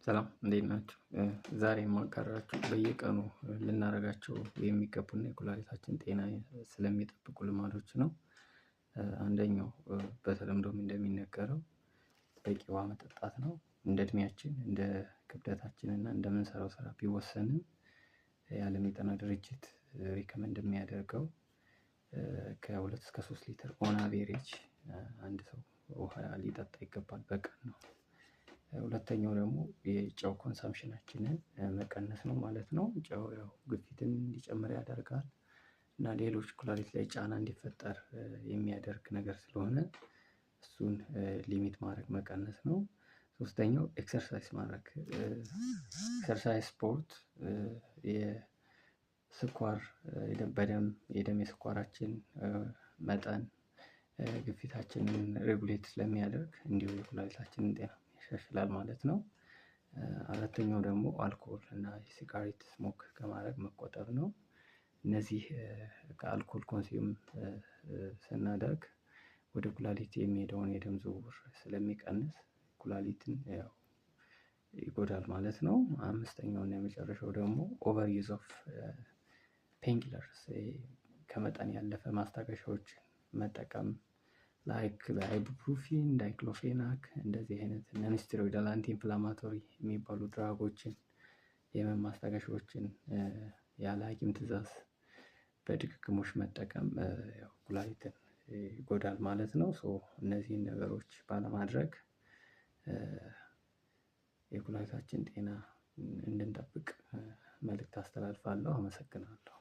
ሰላም እንዴት ናችሁ? ዛሬ የማጋራችሁ በየቀኑ ልናደርጋቸው የሚገቡና የኩላሊታችን ጤና ስለሚጠብቁ ልማዶች ነው። አንደኛው በተለምዶም እንደሚነገረው በቂ ውሃ መጠጣት ነው። እንደ እድሜያችን እንደ ክብደታችን እና እንደምንሰራው ስራ ቢወሰንም የዓለም የጤና ድርጅት ሪከመንድ የሚያደርገው ከ2 እስከ 3 ሊትር ኦን አቬሬጅ አንድ ሰው ውሃ ሊጠጣ ይገባል በቀን ነው። ሁለተኛው ደግሞ የጨው ኮንሰምፕሽናችንን መቀነስ ነው ማለት ነው። ጨው ያው ግፊትን እንዲጨምር ያደርጋል እና ሌሎች ኩላሊት ላይ ጫና እንዲፈጠር የሚያደርግ ነገር ስለሆነ እሱን ሊሚት ማድረግ መቀነስ ነው። ሶስተኛው ኤክሰርሳይዝ ማድረግ ኤክሰርሳይዝ ስፖርት የስኳር የደም የስኳራችን መጠን ግፊታችንን ሬጉሌት ስለሚያደርግ እንዲሁ የኩላሊታችንን ጤና ያሻሽላል ማለት ነው። አራተኛው ደግሞ አልኮል እና ሲጋሬት ስሞክ ከማድረግ መቆጠብ ነው። እነዚህ ከአልኮል ኮንሱም ስናደርግ ወደ ኩላሊት የሚሄደውን የደም ዝውውር ስለሚቀንስ ኩላሊትን ያው ይጎዳል ማለት ነው። አምስተኛው እና የመጨረሻው ደግሞ ኦቨር ዩዝ ኦፍ ፔንኪለርስ ከመጠን ያለፈ ማስታገሻዎችን መጠቀም ላይክ አይቡፕሮፊን ዳይክሎፌናክ እንደዚህ አይነት ነን ስቴሮይዳል አንቲ ኢንፍላማቶሪ የሚባሉ ድራጎችን የህመም ማስታገሻዎችን ያለ ሐኪም ትዕዛዝ በድግግሞሽ መጠቀም ያው ኩላሊትን ይጎዳል ማለት ነው። እነዚህን ነገሮች ባለማድረግ የኩላሊታችን ጤና እንድንጠብቅ መልእክት አስተላልፋለሁ። አመሰግናለሁ።